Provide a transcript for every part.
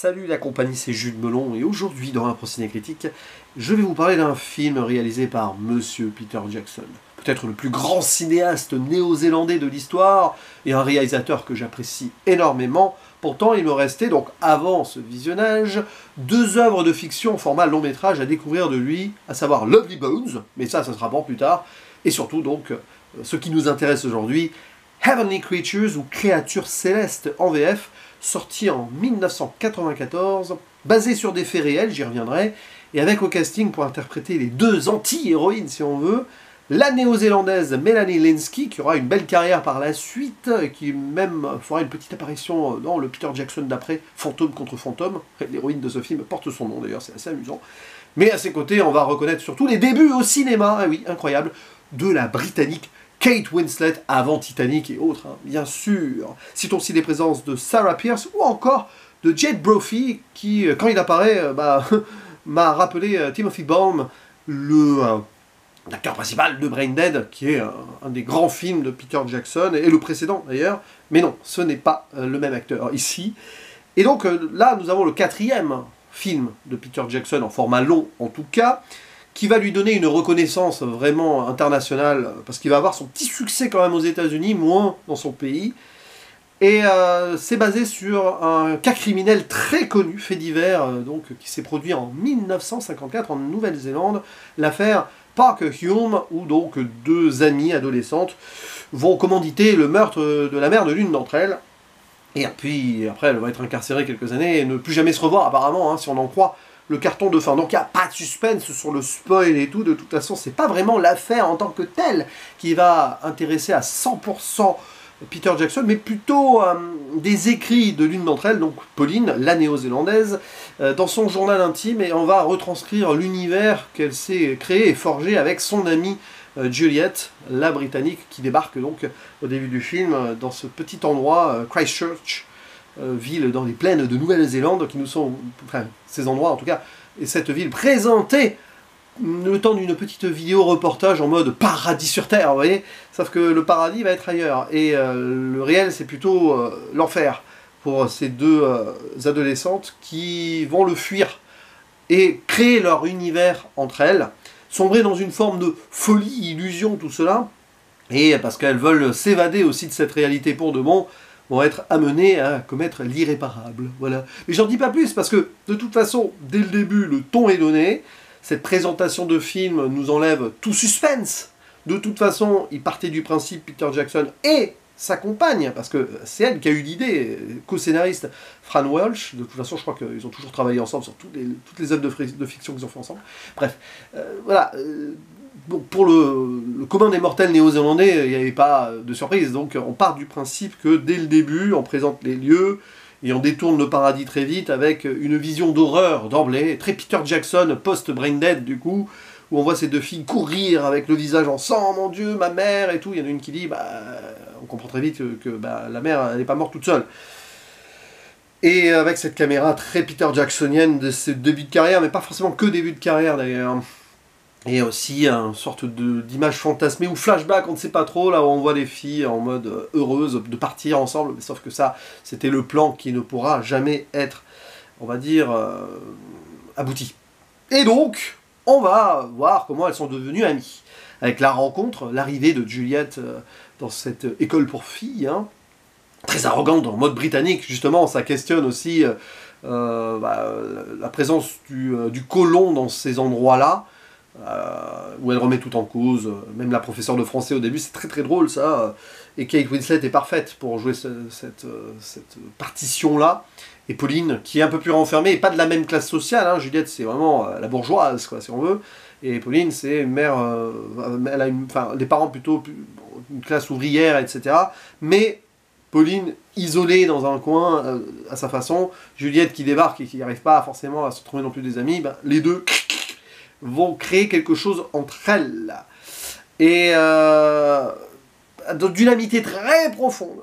Salut la compagnie, c'est Jules Melon et aujourd'hui dans un Ciné Critique, je vais vous parler d'un film réalisé par Monsieur Peter Jackson. Peut-être le plus grand cinéaste néo-zélandais de l'histoire et un réalisateur que j'apprécie énormément. Pourtant, il me restait donc avant ce visionnage 2 œuvres de fiction en format long métrage à découvrir de lui, à savoir Lovely Bones, mais ça sera pour plus tard, et surtout donc ce qui nous intéresse aujourd'hui, Heavenly Creatures ou Créatures Célestes en VF, sorti en 1994, basé sur des faits réels, j'y reviendrai, et avec au casting pour interpréter les 2 anti-héroïnes si on veut, la néo-zélandaise Melanie Lynskey, qui aura une belle carrière par la suite, qui même fera une petite apparition dans le Peter Jackson d'après, Fantôme contre Fantôme. L'héroïne de ce film porte son nom d'ailleurs, c'est assez amusant. Mais à ses côtés, on va reconnaître surtout les débuts au cinéma, ah oui, incroyable, de la Britannique Kate Winslet avant Titanic et autres, hein, bien sûr. Citons aussi les présences de Sarah Pearce ou encore de Jade Brophy, qui, quand il apparaît, m'a rappelé Timothy Baum, l'acteur principal de Brain Dead, qui est un des grands films de Peter Jackson, et le précédent d'ailleurs. Mais non, ce n'est pas le même acteur ici. Et donc là, nous avons le 4e film de Peter Jackson, en format long en tout cas, qui va lui donner une reconnaissance vraiment internationale, parce qu'il va avoir son petit succès quand même aux États-Unis, moins dans son pays. Et c'est basé sur un cas criminel très connu, fait divers, donc, qui s'est produit en 1954 en Nouvelle-Zélande, l'affaire Parker Hume, où donc 2 amies adolescentes vont commanditer le meurtre de la mère de l'une d'entre elles. Et puis après, elle va être incarcérée quelques années et ne plus jamais se revoir apparemment, hein, si on en croit le carton de fin. Donc il n'y a pas de suspense sur le spoil et tout, de toute façon c'est pas vraiment l'affaire en tant que telle qui va intéresser à 100% Peter Jackson, mais plutôt des écrits de l'une d'entre elles, donc Pauline, la néo-zélandaise, dans son journal intime, et on va retranscrire l'univers qu'elle s'est créé et forgé avec son amie Juliette, la britannique, qui débarque donc au début du film dans ce petit endroit, Christchurch, ville dans les plaines de Nouvelle-Zélande, qui nous sont, enfin, ces endroits en tout cas, et cette ville présentée le temps d'une petite vidéo reportage en mode paradis sur terre, vous voyez, sauf que le paradis va être ailleurs, et le réel c'est plutôt l'enfer pour ces 2 adolescentes qui vont le fuir et créer leur univers entre elles, sombrer dans une forme de folie, illusion, tout cela, et parce qu'elles veulent s'évader aussi de cette réalité pour de bon, vont être amenés à commettre l'irréparable. Voilà. Mais j'en dis pas plus, parce que, de toute façon, dès le début, le ton est donné, cette présentation de film nous enlève tout suspense. De toute façon, il partait du principe, Peter Jackson et sa compagne, parce que c'est elle qui a eu l'idée, co-scénariste Fran Welsh, de toute façon je crois qu'ils ont toujours travaillé ensemble sur toutes les œuvres de fiction qu'ils ont fait ensemble. Bref, voilà. Bon, pour le commun des mortels néo-zélandais, il n'y avait pas de surprise, donc on part du principe que dès le début, on présente les lieux, et on détourne le paradis très vite avec une vision d'horreur d'emblée, très Peter Jackson, post-Brain Dead du coup, où on voit ces 2 filles courir avec le visage en sang, mon Dieu, ma mère, et tout. Il y en a une qui dit, on comprend très vite que la mère, elle n'est pas morte toute seule. Et avec cette caméra très Peter Jacksonienne de ses débuts de carrière, mais pas forcément que début de carrière d'ailleurs. Et aussi une sorte d'image fantasmée ou flashback, on ne sait pas trop, là où on voit les filles en mode heureuses de partir ensemble, mais sauf que ça, c'était le plan qui ne pourra jamais être, on va dire, abouti. Et donc, on va voir comment elles sont devenues amies. Avec la rencontre, l'arrivée de Juliette dans cette école pour filles, hein, très arrogante, en mode britannique, justement, ça questionne aussi la présence du colon dans ces endroits-là, où elle remet tout en cause, même la professeure de français au début, c'est très très drôle ça, et Kate Winslet est parfaite pour jouer cette partition-là, et Pauline, qui est un peu plus renfermée, et pas de la même classe sociale, hein. Juliette c'est vraiment la bourgeoise, quoi, si on veut, et Pauline c'est une mère, elle a des parents plutôt, une classe ouvrière, etc., mais Pauline isolée dans un coin, à sa façon, Juliette qui débarque et qui n'arrive pas forcément à se trouver non plus des amis, les deux vont créer quelque chose entre elles. Et d'une amitié très profonde,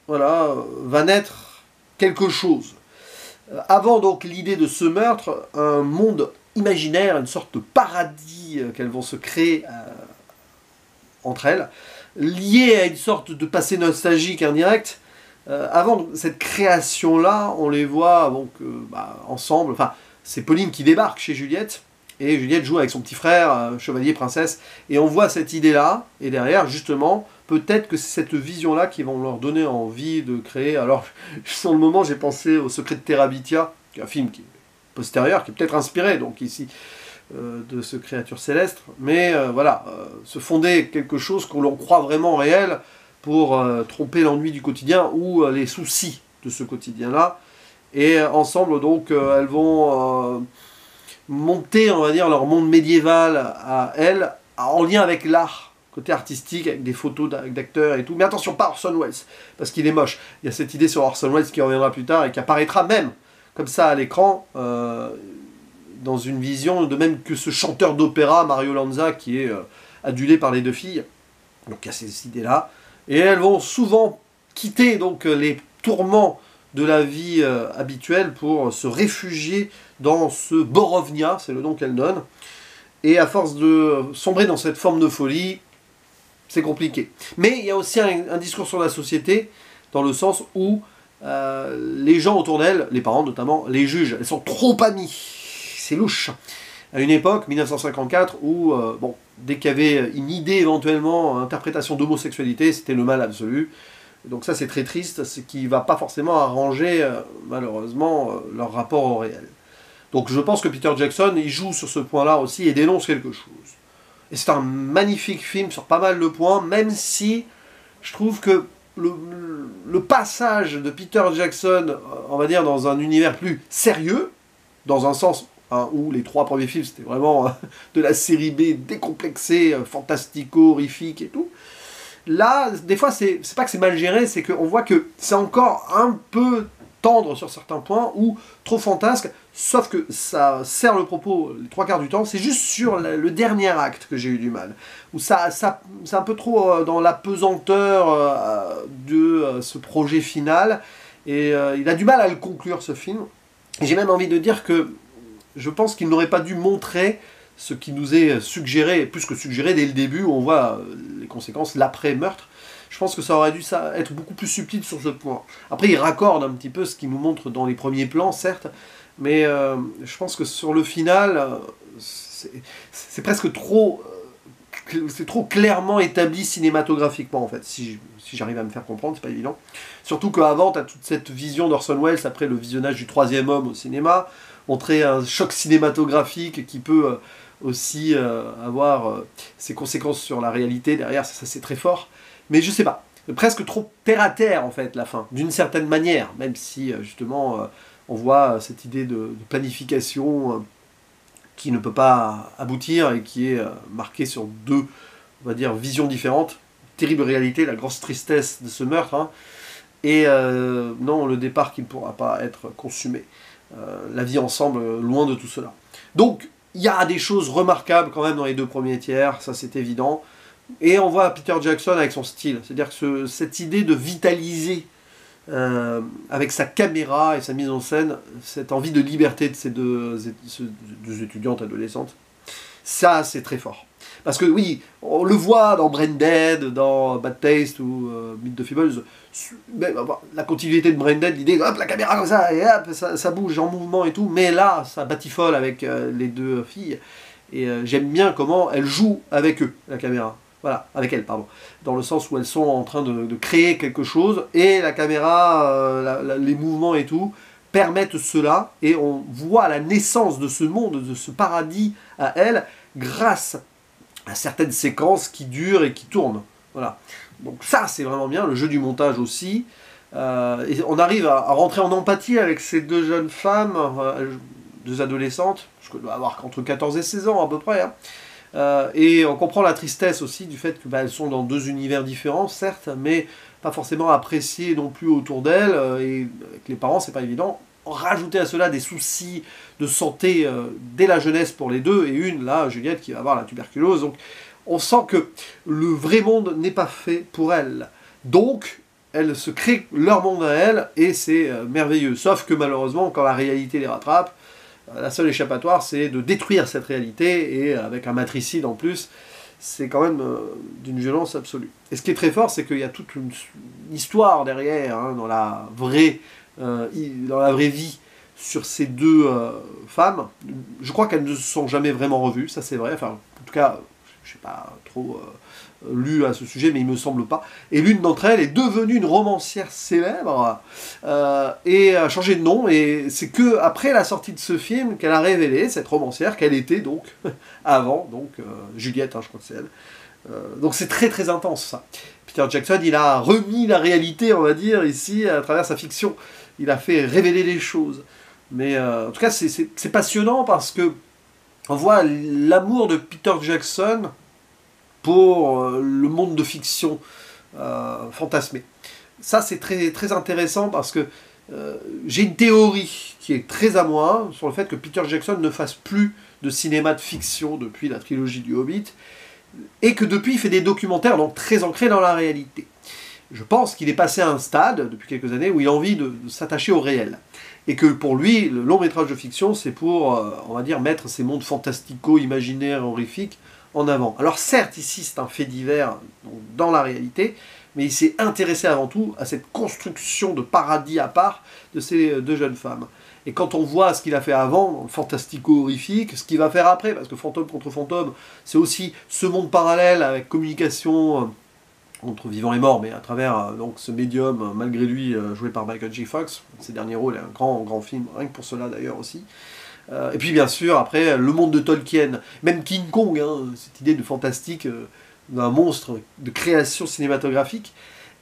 voilà, va naître quelque chose. Avant donc l'idée de ce meurtre, un monde imaginaire, une sorte de paradis qu'elles vont se créer entre elles, lié à une sorte de passé nostalgique indirect, avant cette création-là, on les voit donc, ensemble. Enfin, c'est Pauline qui débarque chez Juliette, et Juliette joue avec son petit frère, chevalier, princesse, et on voit cette idée-là, et derrière, justement, peut-être que c'est cette vision-là qui vont leur donner envie de créer. Alors, sur le moment, j'ai pensé au Secret de Terabithia, qui est un film qui est postérieur, qui est peut-être inspiré, donc ici, de ce créature céleste, mais se fonder quelque chose que l'on croit vraiment réel pour tromper l'ennui du quotidien ou les soucis de ce quotidien-là. Et ensemble, donc, elles vont monter, on va dire, leur monde médiéval à elles, en lien avec l'art, côté artistique, avec des photos d'acteurs et tout. Mais attention, pas Orson Welles, parce qu'il est moche. Il y a cette idée sur Orson Welles qui reviendra plus tard et qui apparaîtra même, comme ça, à l'écran, dans une vision, de même que ce chanteur d'opéra, Mario Lanza, qui est adulé par les deux filles. Donc il y a ces idées-là. Et elles vont souvent quitter donc les tourments de la vie habituelle pour se réfugier dans ce Borovnia, c'est le nom qu'elles donnent. Et à force de sombrer dans cette forme de folie, c'est compliqué. Mais il y a aussi un discours sur la société, dans le sens où les gens autour d'elles, les parents notamment, les jugent. Elles sont trop amies. C'est louche. À une époque, 1954, où dès qu'il y avait une idée éventuellement, interprétation d'homosexualité, c'était le mal absolu. Donc ça c'est très triste, ce qui ne va pas forcément arranger malheureusement leur rapport au réel. Donc je pense que Peter Jackson, il joue sur ce point-là aussi et dénonce quelque chose. Et c'est un magnifique film sur pas mal de points, même si je trouve que le passage de Peter Jackson, on va dire, dans un univers plus sérieux, dans un sens où les 3 premiers films c'était vraiment de la série B décomplexée, fantastico, horrifique et tout. Là, des fois, c'est pas que c'est mal géré, c'est qu'on voit que c'est encore un peu tendre sur certains points, ou trop fantasque, sauf que ça sert le propos les 3 quarts du temps. C'est juste sur le dernier acte que j'ai eu du mal, où c'est un peu trop dans la pesanteur de ce projet final, et il a du mal à le conclure, ce film. Et j'ai même envie de dire que je pense qu'il n'aurait pas dû montrer ce qui nous est suggéré, plus que suggéré dès le début, où on voit les conséquences, l'après-meurtre. Je pense que ça aurait dû être beaucoup plus subtil sur ce point. Après, il raccorde un petit peu ce qu'il nous montre dans les premiers plans, certes, mais je pense que sur le final, c'est presque trop... c'est trop clairement établi cinématographiquement, en fait, si j'arrive à me faire comprendre, c'est pas évident. Surtout qu'avant, tu as toute cette vision d'Orson Welles, après le visionnage du 3e homme au cinéma, montrer un choc cinématographique qui peut aussi avoir ses conséquences sur la réalité derrière, ça c'est très fort. Mais je sais pas, presque trop terre-à-terre en fait la fin, d'une certaine manière, même si justement on voit cette idée de planification qui ne peut pas aboutir et qui est marquée sur 2, on va dire, visions différentes. Terrible réalité, la grosse tristesse de ce meurtre, hein. Et non, le départ qui ne pourra pas être consumé. La vie ensemble, loin de tout cela. Donc, il y a des choses remarquables quand même dans les 2 premiers tiers, ça c'est évident. Et on voit Peter Jackson avec son style, c'est-à-dire que cette idée de vitaliser avec sa caméra et sa mise en scène, cette envie de liberté de ces deux étudiantes adolescentes, ça c'est très fort. Parce que oui, on le voit dans Brain Dead, dans Bad Taste ou Meet the Feebles, la continuité de Brain Dead, l'idée, hop, la caméra comme ça, et hop, ça bouge en mouvement et tout, mais là, ça batifole avec les 2 filles, et j'aime bien comment elles jouent avec eux, la caméra. Voilà, avec elles, pardon. Dans le sens où elles sont en train de créer quelque chose, et la caméra, les mouvements et tout, permettent cela, et on voit la naissance de ce monde, de ce paradis à elles, grâce à certaines séquences qui durent et qui tournent. Voilà. Donc ça, c'est vraiment bien, le jeu du montage aussi. Et on arrive à rentrer en empathie avec ces 2 jeunes femmes, 2 adolescentes, je dois avoir entre 14 et 16 ans à peu près, hein. Et on comprend la tristesse aussi du fait qu'elles sont dans 2 univers différents, certes, mais pas forcément appréciées non plus autour d'elles, et avec les parents, c'est pas évident. Rajouter à cela des soucis de santé dès la jeunesse pour les 2, et une, là, Juliette, qui va avoir la tuberculose. Donc, on sent que le vrai monde n'est pas fait pour elles. Donc, elles se créent leur monde à elles, et c'est merveilleux. Sauf que malheureusement, quand la réalité les rattrape, la seule échappatoire, c'est de détruire cette réalité, et avec un matricide en plus, c'est quand même d'une violence absolue. Et ce qui est très fort, c'est qu'il y a toute une histoire derrière, hein, dans la vraie vie, sur ces deux femmes. Je crois qu'elles ne se sont jamais vraiment revues, ça c'est vrai. Enfin, en tout cas, je n'ai pas trop lu à ce sujet, mais il me semble pas. Et l'une d'entre elles est devenue une romancière célèbre et a changé de nom. Et c'est que après la sortie de ce film qu'elle a révélé, cette romancière, qu'elle était donc avant, donc Juliette, hein, je crois que c'est elle. Donc c'est très très intense ça. Peter Jackson, il a remis la réalité, on va dire, ici, à travers sa fiction. Il a fait révéler les choses. Mais en tout cas, c'est passionnant parce que on voit l'amour de Peter Jackson pour le monde de fiction fantasmé. Ça, c'est très, très intéressant parce que j'ai une théorie qui est très à moi sur le fait que Peter Jackson ne fasse plus de cinéma de fiction depuis la trilogie du Hobbit et que depuis il fait des documentaires donc très ancrés dans la réalité. Je pense qu'il est passé à un stade, depuis quelques années, où il a envie de s'attacher au réel. Et que pour lui, le long métrage de fiction, c'est pour, on va dire, mettre ces mondes fantastico, imaginaires, horrifiques en avant. Alors certes, ici, c'est un fait divers donc, dans la réalité, mais il s'est intéressé avant tout à cette construction de paradis à part de ces deux jeunes femmes. Et quand on voit ce qu'il a fait avant, dans le fantastico-horrifique, ce qu'il va faire après, parce que Fantôme contre Fantôme, c'est aussi ce monde parallèle avec communication entre vivants et morts, mais à travers donc, ce médium, malgré lui, joué par Michael J. Fox. Ses derniers rôles, un grand film, rien que pour cela d'ailleurs aussi. Et puis bien sûr, après, le monde de Tolkien, même King Kong, hein, cette idée de fantastique, d'un monstre de création cinématographique.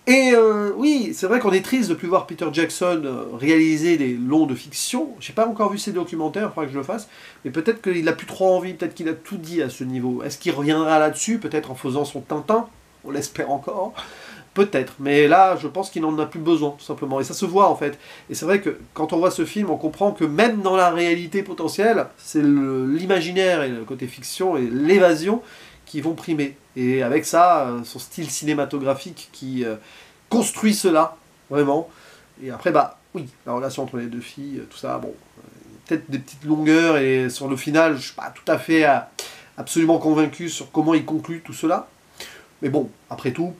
Et oui, c'est vrai qu'on est triste de ne plus voir Peter Jackson réaliser des longs de fiction. Je n'ai pas encore vu ses documentaires, il faudra que je le fasse. Mais peut-être qu'il n'a plus trop envie, peut-être qu'il a tout dit à ce niveau. Est-ce qu'il reviendra là-dessus, peut-être en faisant son Tintin? On l'espère encore. Peut-être. Mais là, je pense qu'il n'en a plus besoin, tout simplement. Et ça se voit, en fait. Et c'est vrai que quand on voit ce film, on comprend que même dans la réalité potentielle, c'est l'imaginaire et le côté fiction et l'évasion qui vont primer. Et avec ça, son style cinématographique qui construit cela, vraiment. Et après, bah oui, la relation entre les deux filles, tout ça, bon, peut-être des petites longueurs, et sur le final, je ne suis pas tout à fait absolument convaincu sur comment il conclut tout cela. Mais bon, après tout,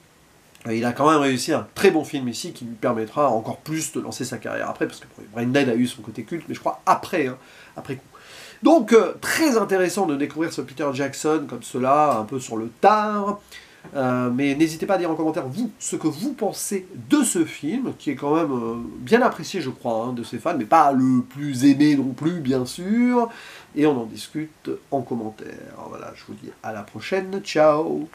il a quand même réussi un très bon film ici qui lui permettra encore plus de lancer sa carrière après, parce que Brain Dead a eu son côté culte, mais je crois après, hein, après coup. Donc, très intéressant de découvrir ce Peter Jackson comme cela, un peu sur le tard. Mais n'hésitez pas à dire en commentaire, vous, ce que vous pensez de ce film, qui est quand même bien apprécié, je crois, hein, de ses fans, mais pas le plus aimé non plus, bien sûr. Et on en discute en commentaire. Voilà, je vous dis à la prochaine, ciao!